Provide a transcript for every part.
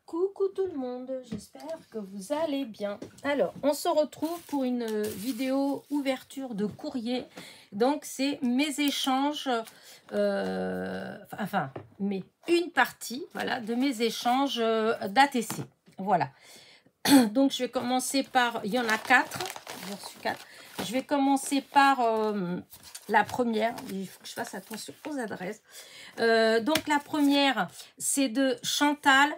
Coucou tout le monde, j'espère que vous allez bien. Alors, on se retrouve pour une vidéo ouverture de courrier. Donc, c'est mes échanges, mais une partie, voilà, de mes échanges d'ATC. Voilà. Donc, je vais commencer par, il y en a 4, j'ai reçu 4. Je vais commencer par la première, il faut que je fasse attention aux adresses. Donc, la première, c'est de Chantal.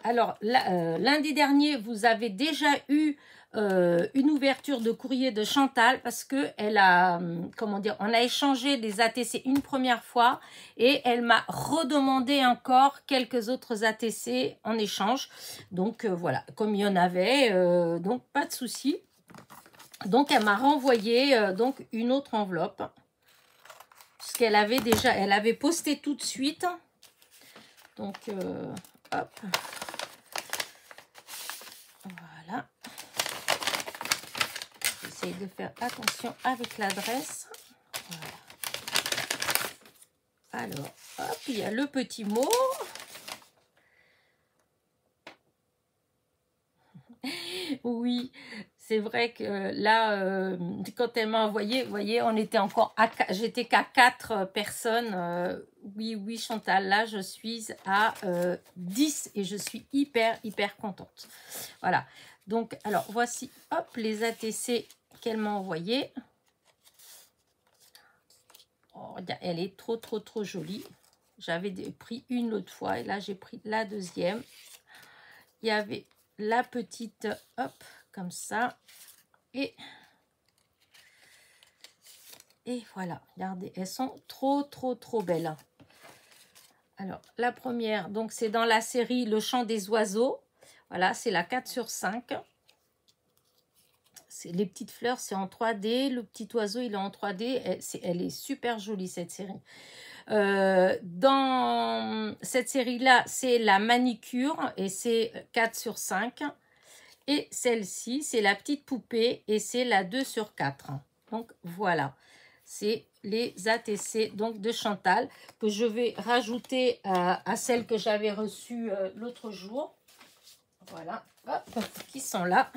Alors, lundi dernier, vous avez déjà eu une ouverture de courrier de Chantal parce que elle a, comment dire, on a échangé des ATC une première fois et elle m'a redemandé encore quelques autres ATC en échange. Donc, voilà, comme il y en avait, donc pas de souci. Donc, elle m'a renvoyé donc une autre enveloppe. Puisqu'elle avait déjà, elle avait posté tout de suite. Donc, hop. Voilà. J'essaye de faire attention avec l'adresse. Voilà. Alors, hop, il y a le petit mot. Oui, c'est vrai que là, quand elle m'a envoyé, vous voyez, on était encore à, j'étais qu'à 4 personnes. Oui, Chantal, là, je suis à 10 et je suis hyper contente. Voilà. Donc, alors, voici, hop, les ATC qu'elle m'a envoyées. Oh, elle est trop jolie. J'avais pris une l'autre fois et là, j'ai pris la deuxième. Il y avait la petite, hop, comme ça. Et voilà, regardez, elles sont trop belles. Alors, la première, donc c'est dans la série Le Chant des Oiseaux. Voilà, c'est la 4/5. Les petites fleurs, c'est en 3D. Le petit oiseau, il est en 3D. Elle est super jolie, cette série. Dans cette série-là, c'est la manicure et c'est 4/5. Et celle-ci, c'est la petite poupée et c'est la 2/4. Donc, voilà. C'est les ATC donc, de Chantal que je vais rajouter à celles que j'avais reçues l'autre jour. Voilà. Hop, qui sont là.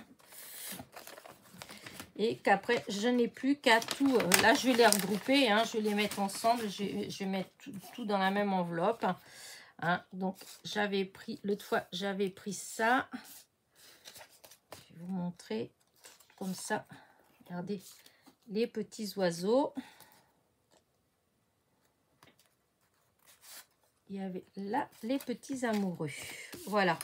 Et qu'après, je n'ai plus qu'à tout... là, je vais les regrouper. Hein, je vais les mettre ensemble. Je vais mettre tout dans la même enveloppe. Hein, donc, j'avais pris... L'autre fois, j'avais pris ça. Je vais vous montrer comme ça. Regardez les petits oiseaux. Il y avait là les petits amoureux. Voilà.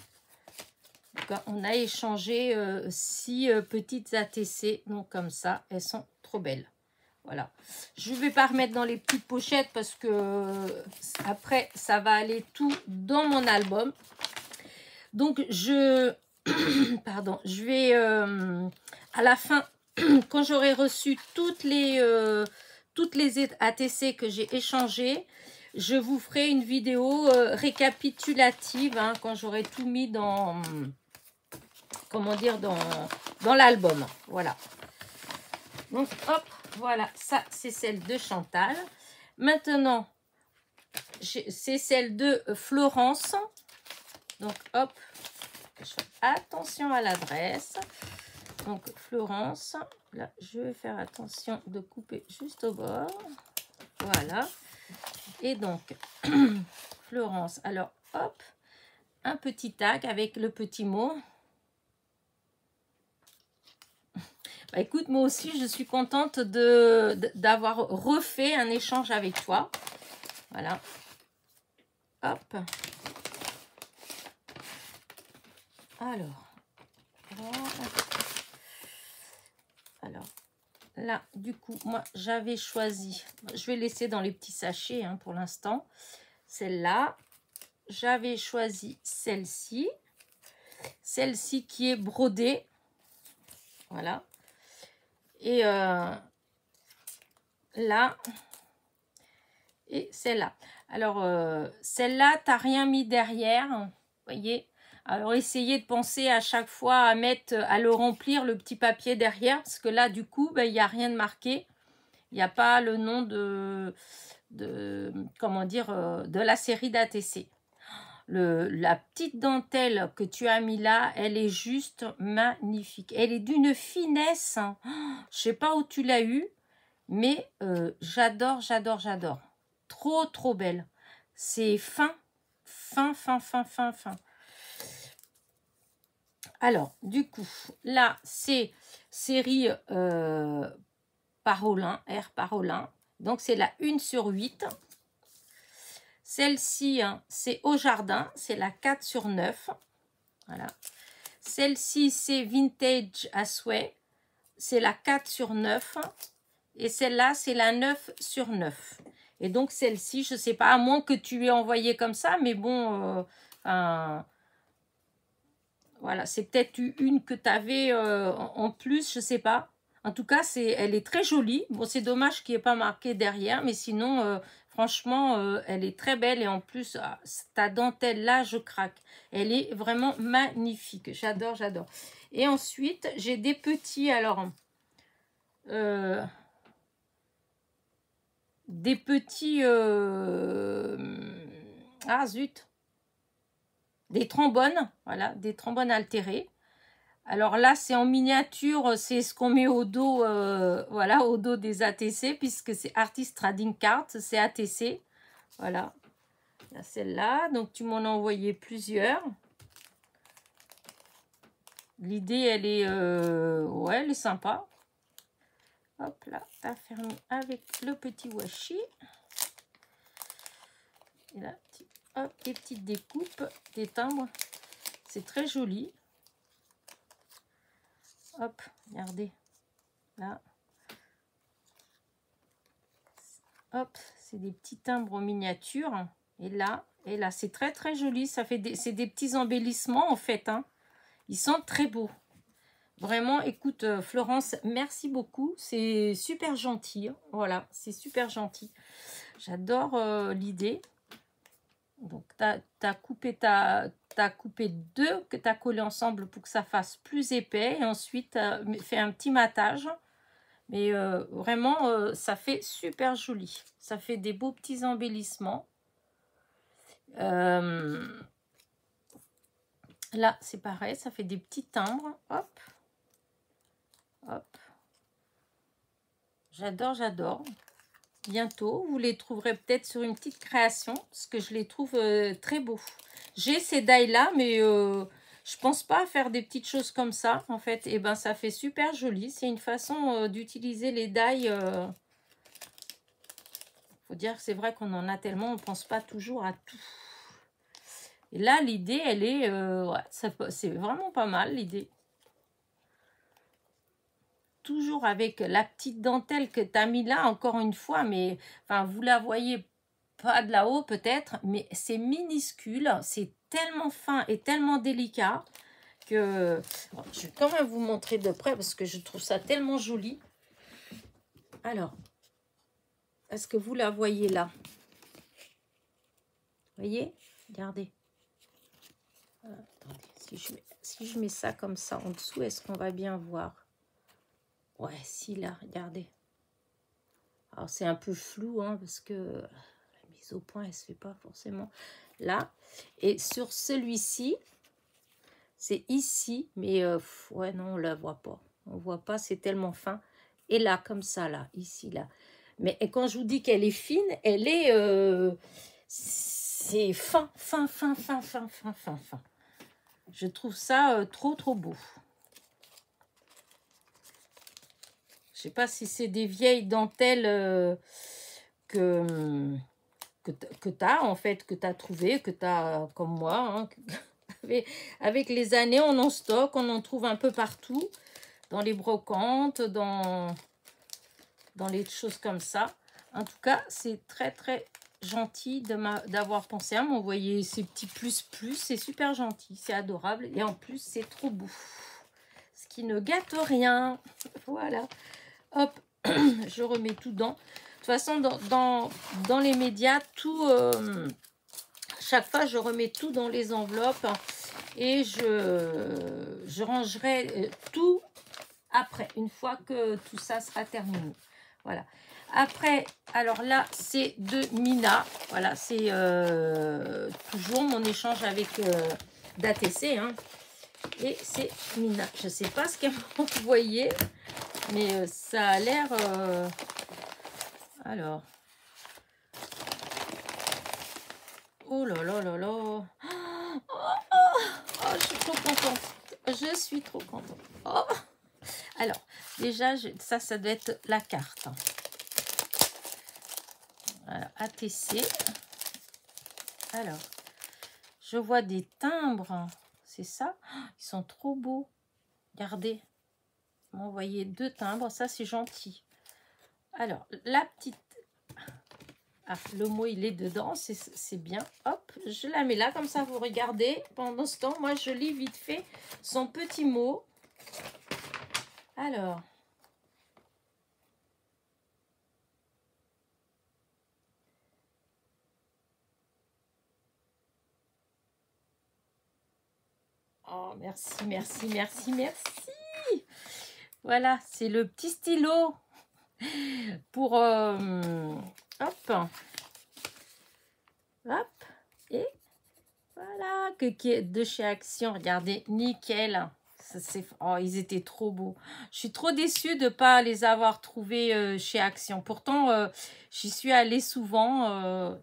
Donc, on a échangé 6 petites ATC. Donc comme ça, elles sont trop belles. Voilà. Je ne vais pas remettre dans les petites pochettes parce que après, ça va aller tout dans mon album. Donc pardon, je vais à la fin, quand j'aurai reçu toutes les ATC que j'ai échangées, je vous ferai une vidéo récapitulative hein, quand j'aurai tout mis dans, comment dire, dans l'album. Voilà. Donc, hop, voilà, ça, c'est celle de Chantal. Maintenant, c'est celle de Florence. Donc, hop, je fais attention à l'adresse. Donc, Florence, là, je vais faire attention de couper juste au bord. Voilà. Et donc, Florence, alors, hop, un petit tag avec le petit mot. Bah, écoute, moi aussi, je suis contente d'avoir refait un échange avec toi. Voilà. Hop. Alors, voilà. Alors, là, du coup, moi, j'avais choisi, je vais laisser dans les petits sachets hein, pour l'instant, celle-là. J'avais choisi celle-ci qui est brodée. Voilà. Et là, et celle-là. Alors, celle-là, tu n'as rien mis derrière, vous voyez. Alors, essayez de penser à chaque fois à le remplir, le petit papier derrière, parce que là, du coup, ben, il n'y a rien de marqué. Il n'y a pas le nom comment dire, de la série d'ATC. la petite dentelle que tu as mis là, elle est juste magnifique. Elle est d'une finesse. Hein. Je sais pas où tu l'as eu, mais j'adore, j'adore, j'adore. Trop, trop belle. C'est fin, fin, fin, fin, fin, fin. Alors, du coup, là, c'est série Parolin, R Parolin. Donc, c'est la 1/8. Celle-ci, hein, c'est Au Jardin. C'est la 4/9. Voilà. Celle-ci, c'est Vintage à souhait. C'est la 4/9. Et celle-là, c'est la 9/9. Et donc, celle-ci, je ne sais pas, à moins que tu aies envoyé comme ça, mais bon, voilà, c'est peut-être une que tu avais en plus, je ne sais pas. En tout cas, elle est très jolie. Bon, c'est dommage qu'il n'y ait pas marqué derrière, mais sinon, franchement, elle est très belle. Et en plus, ta dentelle là, je craque. Elle est vraiment magnifique. J'adore, j'adore. Et ensuite, j'ai des petits, alors... des petits... ah, zut! Des trombones, voilà, des trombones altérés. Alors là, c'est en miniature, c'est ce qu'on met au dos, voilà, au dos des ATC, puisque c'est Artist Trading Cards, c'est ATC. Voilà, là, celle-là. Donc, tu m'en as envoyé plusieurs. L'idée, elle est, ouais, elle est sympa. Hop là, affermi avec le petit washi. Et là, hop, des petites découpes, des timbres. C'est très joli. Hop, regardez. Là. Hop, c'est des petits timbres en miniature. Et là, c'est très très joli. Ça fait c'est des petits embellissements en fait. Hein. Ils sont très beaux. Vraiment, écoute, Florence, merci beaucoup. C'est super gentil. Hein. Voilà, c'est super gentil. J'adore l'idée. Donc, tu as coupé deux que tu as collé ensemble pour que ça fasse plus épais. Et ensuite, tu as fait un petit matage. Mais vraiment, ça fait super joli. Ça fait des beaux petits embellissements. Là, c'est pareil. Ça fait des petits timbres. Hop. Hop. J'adore, j'adore. Bientôt, vous les trouverez peut-être sur une petite création. Parce que je les trouve très beaux. J'ai ces die-là, mais je pense pas faire des petites choses comme ça. En fait, et ben, ça fait super joli. C'est une façon d'utiliser les die. Faut dire que c'est vrai qu'on en a tellement, on ne pense pas toujours à tout. Et là, l'idée, elle est... ouais, c'est vraiment pas mal, l'idée. Toujours avec la petite dentelle que tu as mis là, encore une fois. Mais, enfin, vous la voyez pas de là-haut, peut-être. Mais c'est minuscule. C'est tellement fin et tellement délicat que... Bon, je vais quand même vous montrer de près parce que je trouve ça tellement joli. Alors, est-ce que vous la voyez là? Vous voyez? Regardez. Attendez, si je mets ça comme ça en dessous, est-ce qu'on va bien voir? Ouais, si là, regardez. Alors, c'est un peu flou, hein, parce que la mise au point, elle ne se fait pas forcément là. Et sur celui-ci, c'est ici, mais ouais, non, on ne la voit pas. On ne voit pas, c'est tellement fin. Et là, comme ça, là, ici, là. Mais et quand je vous dis qu'elle est fine, elle est... c'est fin, fin, fin, fin, fin, fin, fin, fin. Je trouve ça trop, trop beau. Je sais pas si c'est des vieilles dentelles que tu as, en fait, que tu as trouvé, que tu as, comme moi. Hein, avec les années, on en stocke, on en trouve un peu partout. Dans les brocantes, dans les choses comme ça. En tout cas, c'est très, très gentil d'avoir pensé à m'envoyer ces petits plus. C'est super gentil, c'est adorable. Et en plus, c'est trop beau. Ce qui ne gâte rien. Voilà. Hop, je remets tout dedans. De toute façon, dans les médias, tout, chaque fois, je remets tout dans les enveloppes et je rangerai tout après, une fois que tout ça sera terminé. Voilà. Après, alors là, c'est de Mina. Voilà, c'est toujours mon échange avec d'ATC. Hein. Et c'est Mina. Je ne sais pas ce qu'elle m'a envoyé, mais ça a l'air... Alors... Oh là là là là. Oh, je suis trop contente. Je suis trop contente. Oh. Alors, déjà, ça doit être la carte. Voilà, ATC. Alors, je vois des timbres. C'est ça? Ils sont trop beaux. Regardez. Ils m'ont envoyé 2 timbres. Ça, c'est gentil. Alors, la petite... Ah, le mot, il est dedans. C'est bien. Hop, je la mets là. Comme ça, vous regardez. Pendant ce temps, moi, je lis vite fait son petit mot. Alors... Oh, merci, merci, merci, merci. Voilà, c'est le petit stylo pour... hop. Hop. Et voilà, qui est de chez Action. Regardez, nickel. Oh, ils étaient trop beaux. Je suis trop déçue de ne pas les avoir trouvés chez Action. Pourtant, j'y suis allée souvent.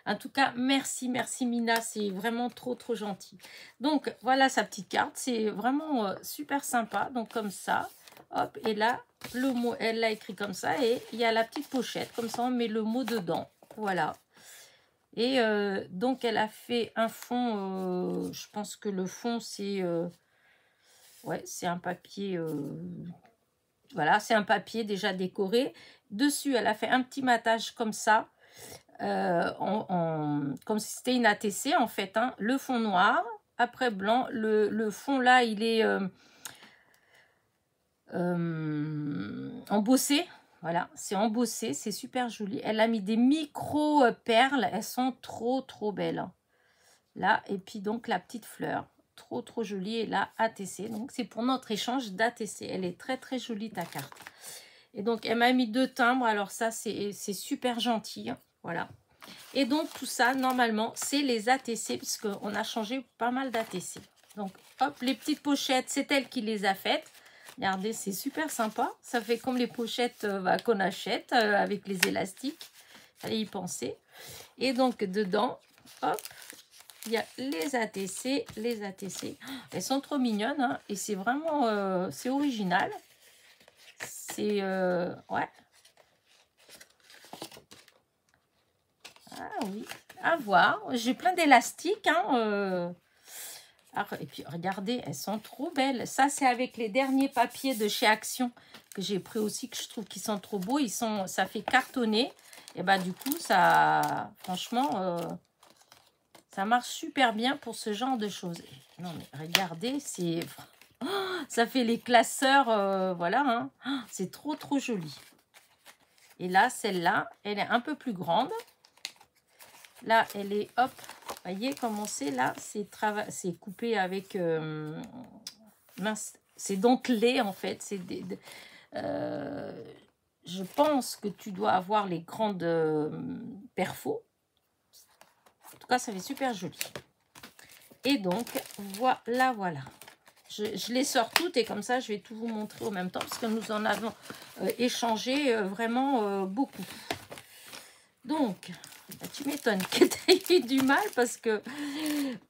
En tout cas, merci, merci Mina. C'est vraiment trop, trop gentil. Donc, voilà sa petite carte. C'est vraiment super sympa. Donc, comme ça. Hop, et là, le mot, elle l'a écrit comme ça. Et il y a la petite pochette. Comme ça, on met le mot dedans. Voilà. Et donc, elle a fait un fond. Je pense que le fond, c'est... ouais, c'est un papier... voilà, c'est un papier déjà décoré. Dessus, elle a fait un petit matage comme ça. Comme si c'était une ATC en fait. Hein. Le fond noir, après blanc. Le fond là, il est... embossé, voilà, c'est embossé, c'est super joli. Elle a mis des micro perles, elles sont trop trop belles. Là, et puis donc la petite fleur, trop trop jolie, et là ATC, donc c'est pour notre échange d'ATC. Elle est très très jolie ta carte. Et donc elle m'a mis 2 timbres, alors ça c'est super gentil, voilà. Et donc tout ça normalement c'est les ATC, parce qu'on a changé pas mal d'ATC. Donc hop, les petites pochettes, c'est elle qui les a faites. Regardez, c'est super sympa. Ça fait comme les pochettes qu'on achète avec les élastiques. Fallait y penser. Et donc, dedans, hop, il y a les ATC. Les ATC, elles sont trop mignonnes. Hein, et c'est vraiment, c'est original. C'est, ouais. Ah oui, à voir. J'ai plein d'élastiques, hein, et puis regardez, elles sont trop belles. Ça, c'est avec les derniers papiers de chez Action que j'ai pris aussi, que je trouve qu'ils sont trop beaux. Ça fait cartonner. Et bah du coup, ça, franchement, ça marche super bien pour ce genre de choses. Non mais regardez, c'est, oh, ça fait les classeurs, voilà. Hein. Oh, c'est trop trop joli. Et là, celle-là, elle est un peu plus grande. Là, elle est, hop, voyez comment c'est là, c'est coupé avec, mince, c'est dentelé en fait. Je pense que tu dois avoir les grandes perfos. En tout cas, ça fait super joli. Et donc, voilà, voilà. Je les sors toutes et comme ça, je vais tout vous montrer en même temps parce que nous en avons échangé vraiment beaucoup. Donc... tu m'étonnes que tu aies eu du mal parce que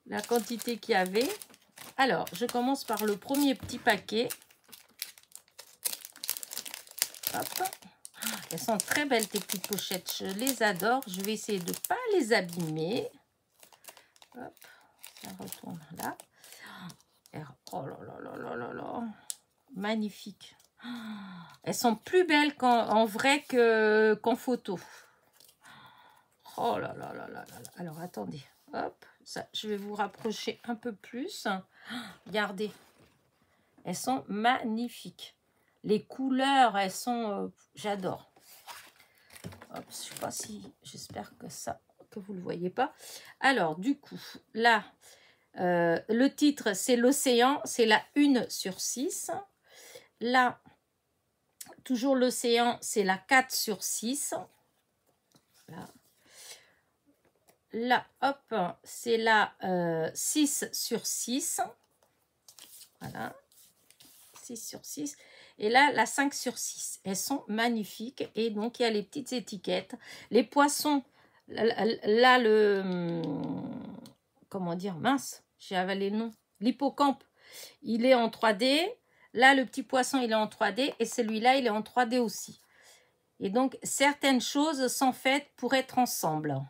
la quantité qu'il y avait. Alors, je commence par le premier petit paquet. Hop. Elles sont très belles tes petites pochettes. Je les adore. Je vais essayer de ne pas les abîmer. Hop. Ça retourne là. Oh là là là là là là. Magnifique. Elles sont plus belles en vrai qu'en photo. Oh là là là là là. Alors, attendez. Hop. Ça, je vais vous rapprocher un peu plus. Regardez. Elles sont magnifiques. Les couleurs, elles sont... j'adore. Hop, je sais pas si... J'espère que vous ne le voyez pas. Alors, du coup, là, le titre, c'est l'océan. C'est la 1/6. Là, toujours l'océan, c'est la 4 sur 6. Là, là hop, c'est la 6 sur 6. Voilà, 6 sur 6. Et là, la 5 sur 6. Elles sont magnifiques. Et donc, il y a les petites étiquettes. Les poissons, là comment dire, mince, j'ai avalé le nom. L'hippocampe, il est en 3D. Là, le petit poisson, il est en 3D. Et celui-là, il est en 3D aussi. Et donc, certaines choses sont faites pour être ensemble.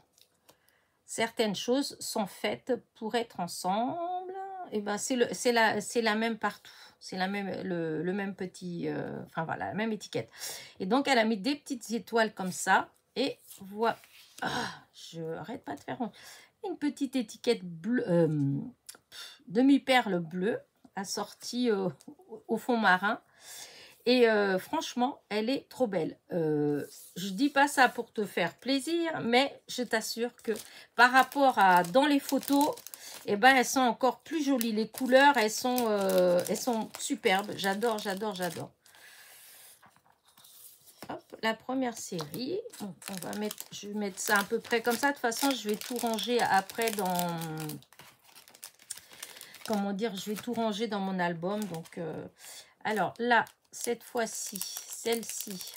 Certaines choses sont faites pour être ensemble. Et ben, c'est la même partout. C'est la même, le même petit... enfin, voilà, la même étiquette. Et donc, elle a mis des petites étoiles comme ça. Et voilà. Ah, je n'arrête pas de faire une petite étiquette bleue, demi-perle bleue, assortie au fond marin. Et franchement, elle est trop belle. Je dis pas ça pour te faire plaisir, mais je t'assure que par rapport à dans les photos, eh ben, elles sont encore plus jolies. Les couleurs, elles sont superbes. J'adore, j'adore, j'adore. Hop, la première série. Donc, je vais mettre ça à peu près comme ça. De toute façon, je vais tout ranger après dans... Comment dire? Je vais tout ranger dans mon album. Donc, alors là, cette fois-ci, celle-ci.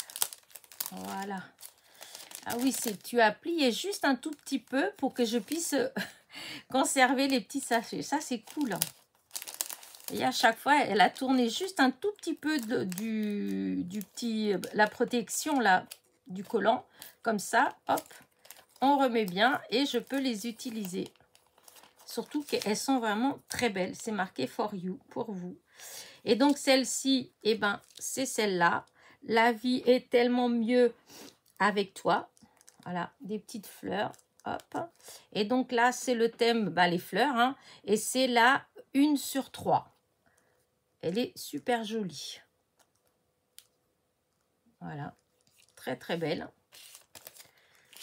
Voilà. Ah oui, tu as plié juste un tout petit peu pour que je puisse conserver les petits sachets. Ça, c'est cool. Et à chaque fois, elle a tourné juste un tout petit peu la protection là, du collant. Comme ça, hop, on remet bien et je peux les utiliser. Surtout qu'elles sont vraiment très belles. C'est marqué for you, pour vous. Et donc, celle-ci, eh ben, c'est celle-là. La vie est tellement mieux avec toi. Voilà, des petites fleurs. Hop. Et donc là, c'est le thème, bah, les fleurs. Hein, et c'est la 1 sur 3. Elle est super jolie. Voilà. Très, très belle.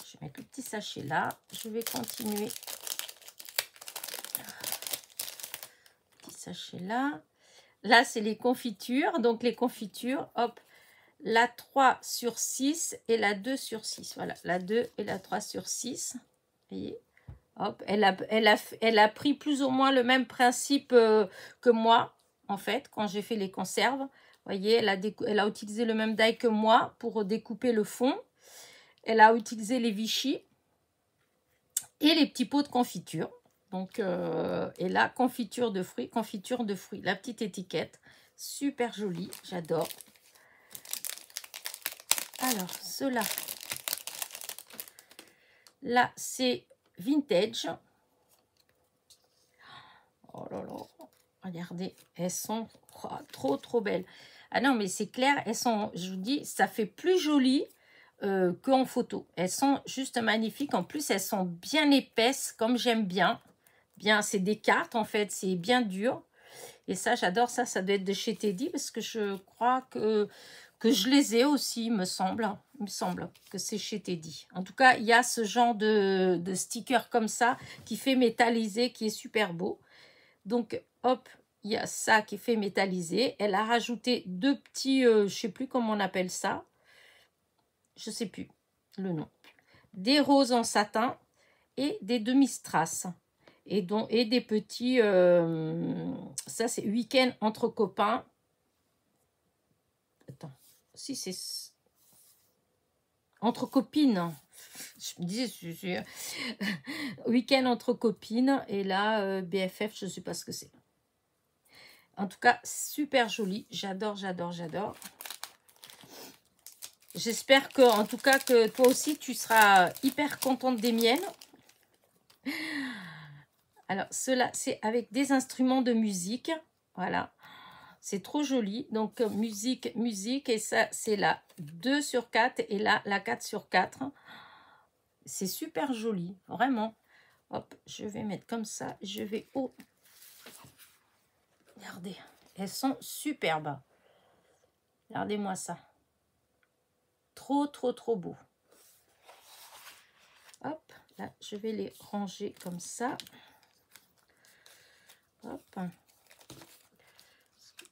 Je vais mettre le petit sachet là. Je vais continuer. Petit sachet là. Là, c'est les confitures. Donc, les confitures, hop, la 3 sur 6 et la 2 sur 6. Voilà, la 2 et la 3 sur 6. Vous voyez, hop, elle a pris plus ou moins le même principe que moi, en fait, quand j'ai fait les conserves. Vous voyez, elle a utilisé le même die que moi pour découper le fond. Elle a utilisé les Vichy et les petits pots de confiture. Donc, et là, confiture de fruits, confiture de fruits. La petite étiquette, super jolie, j'adore. Alors, ceux-là, là, c'est vintage. Oh là là, regardez, elles sont trop, trop belles. Ah non, mais c'est clair, elles sont, je vous dis, ça fait plus joli qu'en photo. Elles sont juste magnifiques. En plus, elles sont bien épaisses, comme j'aime bien. Bien, c'est des cartes, en fait, c'est bien dur. Et ça, j'adore ça. Ça doit être de chez Teddy, parce que je crois que je les ai aussi, il me semble. Il me semble que c'est chez Teddy. En tout cas, il y a ce genre de sticker comme ça, qui fait métalliser, qui est super beau. Donc, hop, il y a ça qui fait métalliser. Elle a rajouté deux petits, je ne sais plus comment on appelle ça. Je ne sais plus le nom. Des roses en satin et des demi-strass. Et des petits, ça c'est week-end entre copains. Attends, si c'est entre copines. Je me disais, week-end entre copines. Et là, BFF, je ne sais pas ce que c'est. En tout cas, super joli. J'adore, j'adore, j'adore. J'espère que, en tout cas, que toi aussi, tu seras hyper contente des miennes. Alors, cela, c'est avec des instruments de musique. Voilà. C'est trop joli. Donc, musique, musique. Et ça, c'est la 2 sur 4. Et là, la 4 sur 4. C'est super joli. Vraiment. Hop, je vais mettre comme ça. Je vais au... Regardez. Elles sont superbes. Regardez-moi ça. Trop, trop, trop beau. Hop, là, je vais les ranger comme ça. Hop.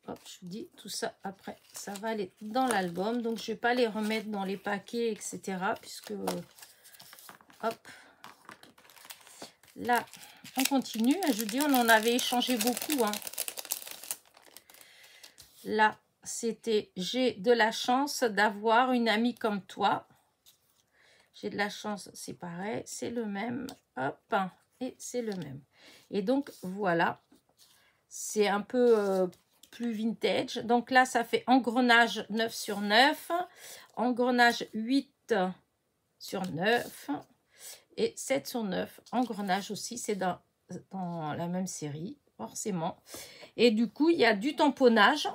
hop, je vous dis, tout ça, après, ça va aller dans l'album. Donc, je ne vais pas les remettre dans les paquets, etc. Puisque, hop, là, on continue. Je dis, on en avait échangé beaucoup. Hein. Là, c'était, j'ai de la chance d'avoir une amie comme toi. J'ai de la chance, c'est pareil, c'est le même. Hop, et c'est le même. Et donc, voilà. C'est un peu plus vintage. Donc là, ça fait engrenage 9 sur 9. Engrenage 8 sur 9. Et 7 sur 9. Engrenage aussi, c'est dans la même série, forcément. Et du coup, il y a du tamponnage.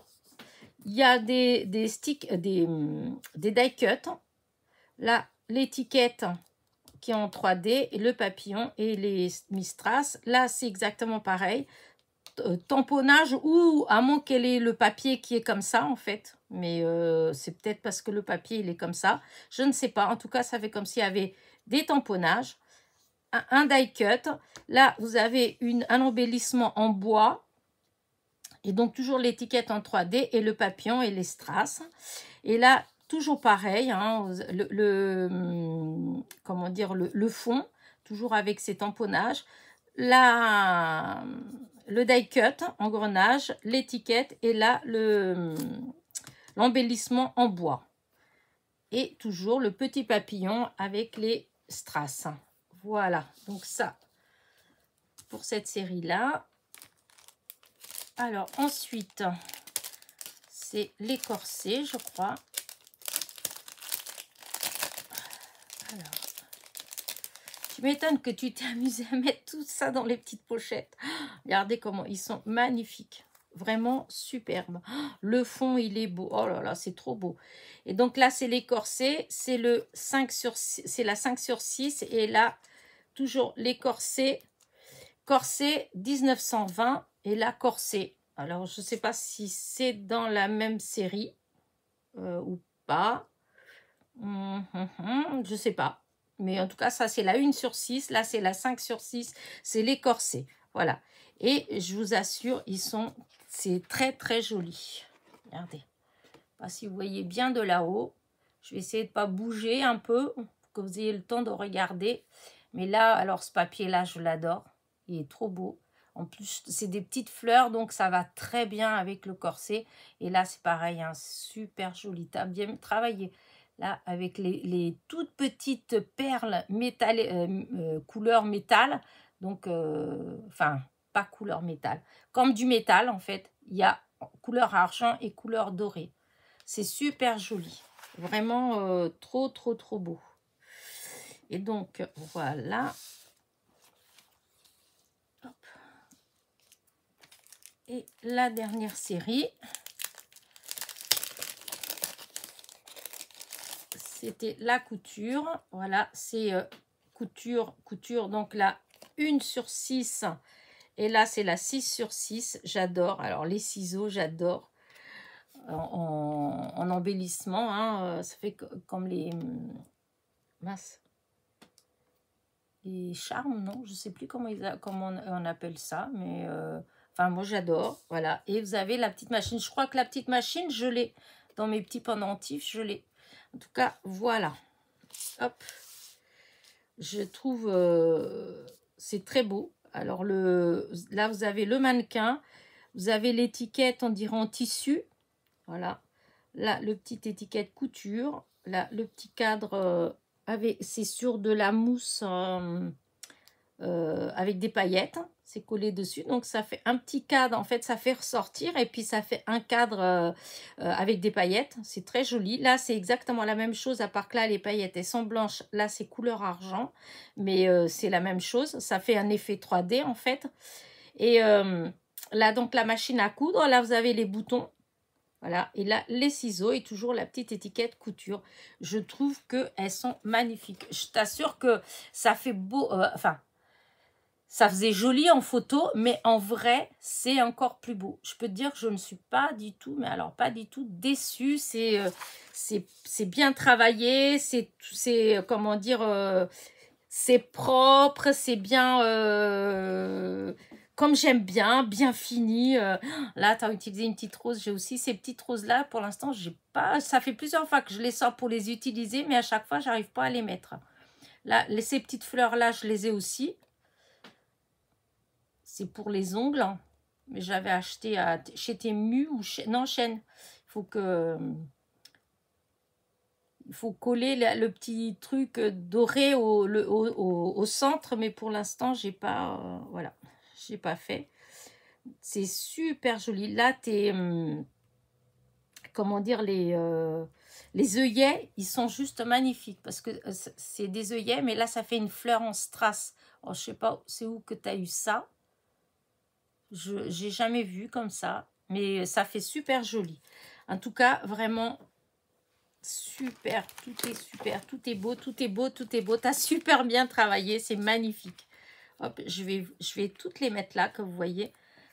Il y a des sticks, des die cut. Là, l'étiquette qui est en 3D, et le papillon et les mistras. Là, c'est exactement pareil. Tamponnage ou à moins qu'elle ait le papier qui est comme ça en fait, mais c'est peut-être parce que le papier il est comme ça, je ne sais pas. En tout cas, ça fait comme s'il y avait des tamponnages, un die cut. Là, vous avez un embellissement en bois et donc toujours l'étiquette en 3D et le papillon et les strass. Et là, toujours pareil, hein, comment dire, le fond, toujours avec ces tamponnages. Là, le die cut, engrenage, l'étiquette et là, l'embellissement en bois. Et toujours le petit papillon avec les strass. Voilà, donc ça, pour cette série-là. Alors, ensuite, c'est les corsets, je crois. Alors, tu m'étonnes que tu t'es amusé à mettre tout ça dans les petites pochettes. Regardez comment ils sont magnifiques. Vraiment superbes. Le fond, il est beau. Oh là là, c'est trop beau. Et donc là, c'est les corsets. C'est le 5 sur 6, c'est la 5 sur 6. Et là, toujours les corsets. Corset 1920. Et là, corset. Alors, je ne sais pas si c'est dans la même série ou pas. Je ne sais pas. Mais en tout cas, ça, c'est la 1 sur 6. Là, c'est la 5 sur 6. C'est les corsets. Voilà. Et je vous assure, c'est très, très joli. Regardez. Je ne sais pas si vous voyez bien de là-haut. Je vais essayer de ne pas bouger un peu pour que vous ayez le temps de regarder. Mais là, alors, ce papier-là, je l'adore. Il est trop beau. En plus, c'est des petites fleurs, donc ça va très bien avec le corset. Et là, c'est pareil, hein, super joli. Tu as bien travaillé. Là, avec les toutes petites perles couleur métal. Donc, enfin, pas couleur métal. Comme du métal, en fait. Il y a couleur argent et couleur dorée. C'est super joli. Vraiment trop, trop, trop beau. Et donc, voilà. Hop. Et la dernière série. C'était la couture. Voilà, c'est couture. Donc là, 1 sur 6. Et là, c'est la 6 sur 6. J'adore. Alors, les ciseaux, j'adore. En embellissement. Hein, ça fait comme les... mince. Les charmes, non? Je ne sais plus comment on appelle ça. Mais... enfin, moi, j'adore. Voilà. Et vous avez la petite machine. Je crois que la petite machine, je l'ai. Dans mes petits pendentifs, je l'ai. En tout cas, voilà. Hop. Je trouve c'est très beau. Alors, là, vous avez le mannequin. Vous avez l'étiquette, on dirait en tissu. Voilà. Là, le petit étiquette couture. Là, le petit cadre, c'est sur de la mousse avec des paillettes. C'est collé dessus. Donc, ça fait un petit cadre. En fait, ça fait ressortir. Et puis, ça fait un cadre avec des paillettes. C'est très joli. Là, c'est exactement la même chose. À part que là, les paillettes, elles sont blanches. Là, c'est couleur argent. Mais c'est la même chose. Ça fait un effet 3D, en fait. Et là, donc, la machine à coudre. Là, vous avez les boutons. Voilà. Et là, les ciseaux et toujours la petite étiquette couture. Je trouve qu'elles sont magnifiques. Je t'assure que ça fait beau. Enfin... ça faisait joli en photo, mais en vrai, c'est encore plus beau. Je peux te dire que je ne suis pas du tout, mais alors pas du tout déçue. C'est bien travaillé, c'est comment dire, c'est propre, c'est bien comme j'aime bien, bien fini. Là, tu as utilisé une petite rose. J'ai aussi ces petites roses-là. Pour l'instant, j'ai pas. Ça fait plusieurs fois que je les sors pour les utiliser, mais à chaque fois, j'arrive pas à les mettre. Là, ces petites fleurs-là, je les ai aussi. C'est pour les ongles. Mais j'avais acheté chez Temu ou chez... Non, Shein. Il faut coller le petit truc doré au centre, mais pour l'instant, j'ai pas, voilà, j'ai pas fait. C'est super joli. Là, comment dire, les œillets, ils sont juste magnifiques parce que c'est des œillets, mais là, ça fait une fleur en strass. Alors, je sais pas, c'est où que tu as eu ça. J'ai jamais vu comme ça, mais ça fait super joli. En tout cas, vraiment super, tout est super, tout est beau, tout est beau, tout est beau. Tu as super bien travaillé, c'est magnifique. Hop, je vais toutes les mettre là, que vous voyez,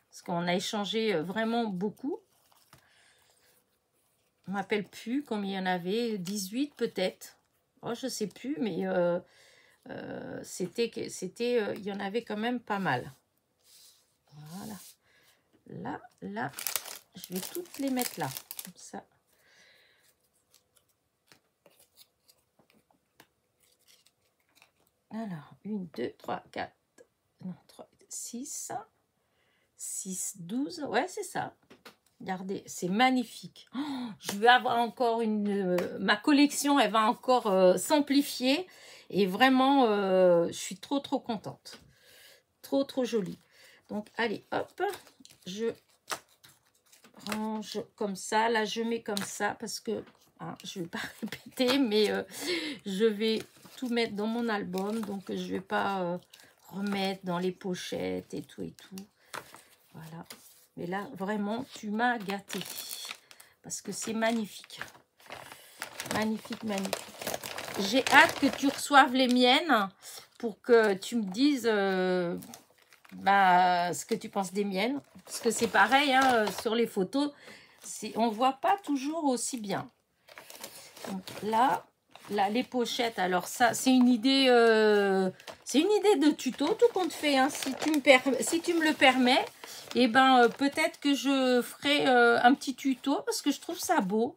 parce qu'on a échangé vraiment beaucoup. Je ne m'appelle plus combien il y en avait, 18 peut-être. Oh, je ne sais plus, mais il y en avait quand même pas mal. Voilà. Là, je vais toutes les mettre là, comme ça. Alors, 1, 2, 3, 4, non, 3, 6, 6, 12, ouais, c'est ça. Regardez, c'est magnifique. Oh, je vais avoir encore ma collection, elle va encore s'amplifier. Et vraiment, je suis trop contente. Trop jolie. Donc, allez, hop, je range comme ça. Là, je mets comme ça parce que, je ne vais pas répéter, mais je vais tout mettre dans mon album. Donc, je ne vais pas remettre dans les pochettes et tout. Voilà. Mais là, vraiment, tu m'as gâté. Parce que c'est magnifique. Magnifique, magnifique. J'ai hâte que tu reçoives les miennes pour que tu me dises ce que tu penses des miennes. Parce que c'est pareil, hein, sur les photos, on ne voit pas toujours aussi bien. Donc là, les pochettes, alors ça, c'est une idée de tuto, tout compte fait. Hein, si tu me le permets. Et peut-être que je ferai un petit tuto parce que je trouve ça beau.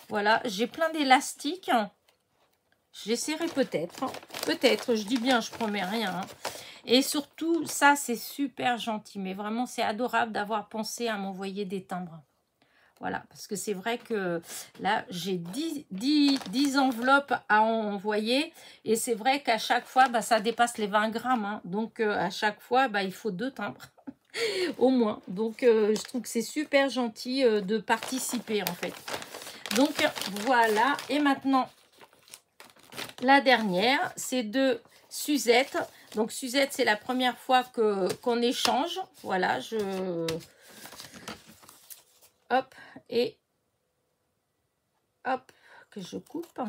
Voilà, j'ai plein d'élastiques. J'essaierai peut-être. Peut-être, je dis bien, je promets rien. Hein. Et surtout, ça, c'est super gentil. Mais vraiment, c'est adorable d'avoir pensé à m'envoyer des timbres. Voilà, parce que c'est vrai que là, j'ai 10 enveloppes à envoyer. Et c'est vrai qu'à chaque fois, ça dépasse les 20 grammes. Hein. Donc, à chaque fois, il faut 2 timbres. Au moins. Donc, je trouve que c'est super gentil de participer, en fait. Donc, voilà. Et maintenant, la dernière, c'est de Suzette. Donc, Suzette, c'est la première fois qu'on échange. Voilà, hop, et hop, que je coupe.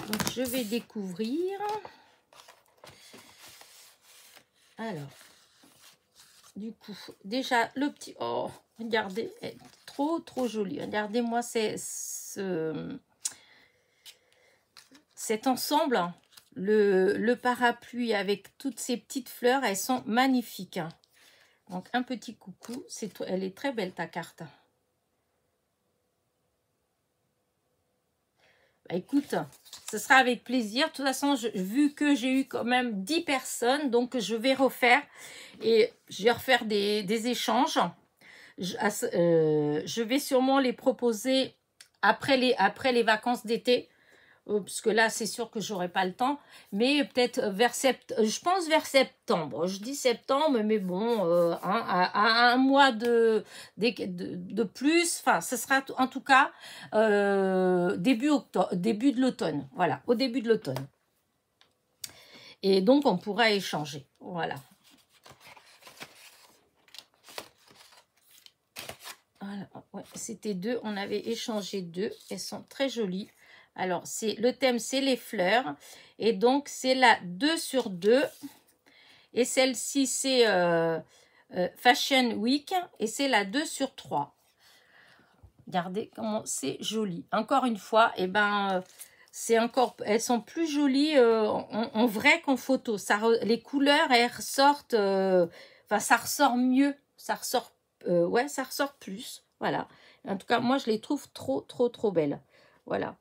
Donc, je vais découvrir. Alors, du coup, déjà, le petit... Oh, regardez, elle est trop joli. Regardez-moi cet ensemble. Le parapluie avec toutes ces petites fleurs, elles sont magnifiques. Donc, un petit coucou. Elle est très belle, ta carte. Écoute, ce sera avec plaisir. De toute façon, vu que j'ai eu quand même 10 personnes, donc je vais refaire. Et je vais refaire des échanges. Je vais sûrement les proposer après les vacances d'été. Parce que là, c'est sûr que j'aurai pas le temps. Mais peut-être je pense vers septembre. Je dis septembre, mais bon, à un mois de plus. Enfin, ce sera en tout cas début de l'automne. Voilà, au début de l'automne. Et donc, on pourra échanger. Voilà. Voilà. Ouais, c'était 2. On avait échangé 2. Elles sont très jolies. Alors, le thème, c'est les fleurs. Et donc, c'est la 2 sur 2. Et celle-ci, c'est Fashion Week. Et c'est la 2 sur 3. Regardez comment c'est joli. Encore une fois, c'est encore, elles sont plus jolies en vrai qu'en photo. Les couleurs, elles ressortent, enfin, ça ressort mieux. Ça ressort, ouais, ça ressort plus. Voilà. En tout cas, moi, je les trouve trop belles. Voilà.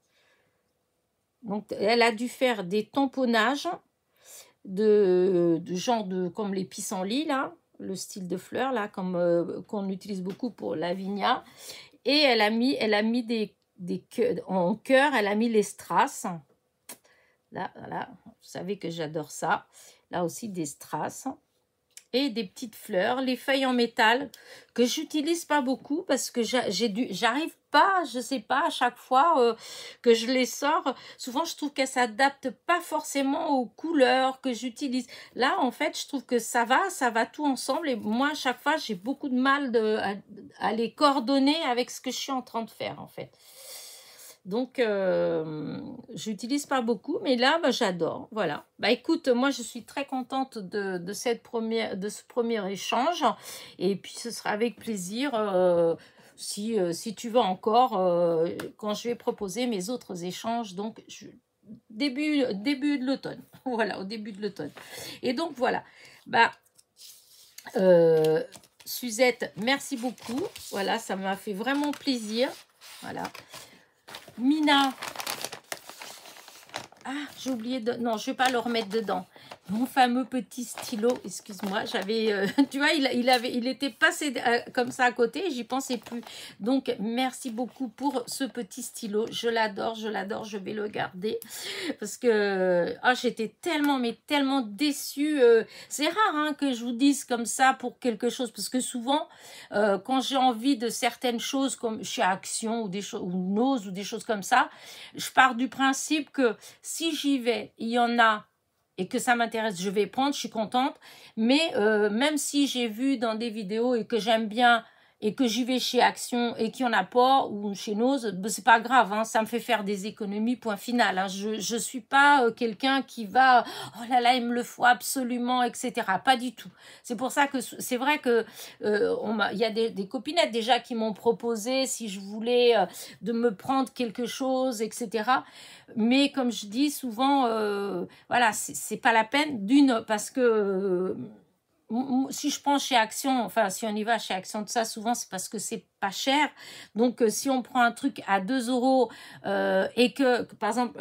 Donc, elle a dû faire des tamponnages de genre comme les pissenlits, là, le style de fleurs, là, comme qu'on utilise beaucoup pour la vigna. Et elle a mis en cœur, elle a mis les strass. Là, voilà, vous savez que j'adore ça. Là aussi, des strass. Et des petites fleurs, les feuilles en métal que j'utilise pas beaucoup parce que j'arrive pas, je sais pas, à chaque fois que je les sors, souvent je trouve qu'elles s'adaptent pas forcément aux couleurs que j'utilise. Là, en fait, je trouve que ça va tout ensemble et moi, à chaque fois, j'ai beaucoup de mal à les coordonner avec ce que je suis en train de faire, en fait. Donc, j'utilise pas beaucoup, mais là, bah, j'adore. Voilà. Bah, écoute, moi, je suis très contente de ce premier échange. Et puis, ce sera avec plaisir si tu veux encore, quand je vais proposer mes autres échanges. Donc, début de l'automne. Voilà, au début de l'automne. Et donc, voilà. Bah, Suzette, merci beaucoup. Voilà, ça m'a fait vraiment plaisir. Voilà. Mina, ah, j'ai oublié de... Non, je ne vais pas le remettre dedans. Mon fameux petit stylo, excuse-moi, j'avais... tu vois, il était passé comme ça à côté, j'y pensais plus. Donc, merci beaucoup pour ce petit stylo. Je l'adore, je vais le garder. Parce que j'étais tellement, mais tellement déçue. C'est rare hein, que je vous dise comme ça pour quelque chose. Parce que souvent, quand j'ai envie de certaines choses, comme chez Action ou des choses, ou Nose ou des choses comme ça, je pars du principe que si j'y vais, il y en a et que ça m'intéresse, je vais prendre, je suis contente. Mais même si j'ai vu dans des vidéos et que j'aime bien et que j'y vais chez Action et qu'il n'y en a pas, ou chez Nose, ben, c'est pas grave, hein, ça me fait faire des économies, point final. Hein. Je suis pas quelqu'un qui va, oh là là, il me le faut absolument, etc. Pas du tout. C'est pour ça que c'est vrai que il y a des copinettes déjà qui m'ont proposé si je voulais de me prendre quelque chose, etc. Mais comme je dis souvent, voilà, c'est pas la peine parce que si je prends chez Action, enfin si on y va chez Action de ça, souvent c'est parce que c'est pas cher. Donc si on prend un truc à 2 € et que par exemple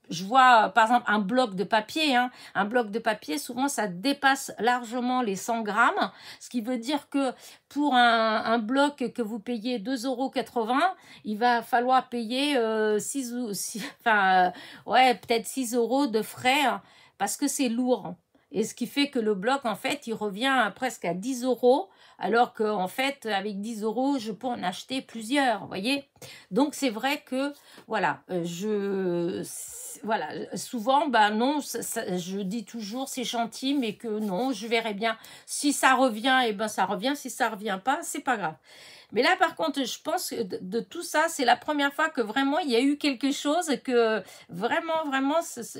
je vois par exemple un bloc de papier, hein, un bloc de papier souvent ça dépasse largement les 100 grammes, ce qui veut dire que pour un bloc que vous payez 2,80 €, il va falloir payer peut-être 6 € de frais parce que c'est lourd. Et ce qui fait que le bloc, en fait, il revient presque à 10 €, alors qu'en fait, avec 10 €, je peux en acheter plusieurs, vous voyez. Donc, c'est vrai que, voilà, voilà, souvent, ben non, je dis toujours, c'est gentil, mais que non, je verrai bien. Si ça revient, et ben ça revient. Si ça revient pas, c'est pas grave. Mais là, par contre, je pense que de tout ça, c'est la première fois que vraiment, il y a eu quelque chose que vraiment,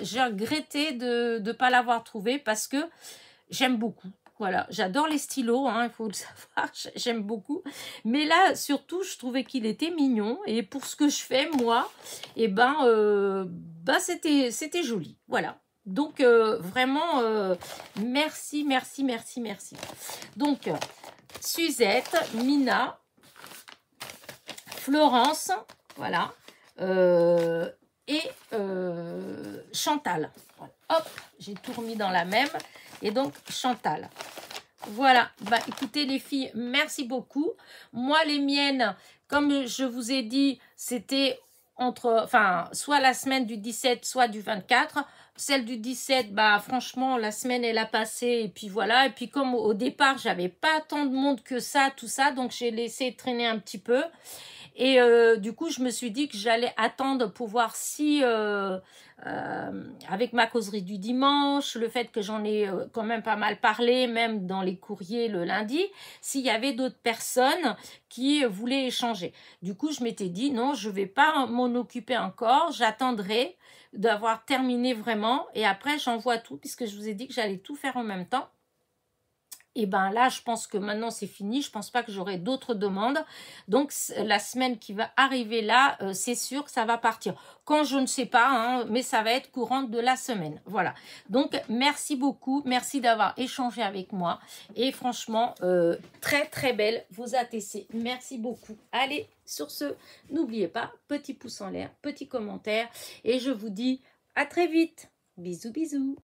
j'ai regretté de ne pas l'avoir trouvé parce que j'aime beaucoup. Voilà, j'adore les stylos, hein, il faut le savoir, j'aime beaucoup. Mais là, surtout, je trouvais qu'il était mignon. Et pour ce que je fais, moi, et c'était joli. Voilà. Donc, vraiment, merci. Donc, Suzette, Mina, Florence, voilà, et Chantal. Voilà. Hop, j'ai tout remis dans la même. Et donc, Chantal. Voilà, bah écoutez les filles, merci beaucoup. Moi, les miennes, comme je vous ai dit, c'était soit la semaine du 17, soit du 24. Celle du 17, bah franchement, la semaine, elle a passé, et puis voilà. Et puis comme au départ, j'avais pas tant de monde que ça, tout ça, donc j'ai laissé traîner un petit peu. Et du coup, je me suis dit que j'allais attendre pour voir si, avec ma causerie du dimanche, le fait que j'en ai quand même pas mal parlé, même dans les courriers le lundi, s'il y avait d'autres personnes qui voulaient échanger. Du coup, je m'étais dit, non, je ne vais pas m'en occuper encore, j'attendrai d'avoir terminé vraiment, et après, j'envoie tout, puisque je vous ai dit que j'allais tout faire en même temps. Et ben là, je pense que maintenant c'est fini. Je pense pas que j'aurai d'autres demandes. Donc la semaine qui va arriver là, c'est sûr que ça va partir. Quand je ne sais pas, hein, mais ça va être courante de la semaine. Voilà. Donc merci beaucoup. Merci d'avoir échangé avec moi. Et franchement, très très belle vos ATC. Merci beaucoup. Allez, sur ce, n'oubliez pas, petit pouce en l'air, petit commentaire. Et je vous dis à très vite. Bisous, bisous.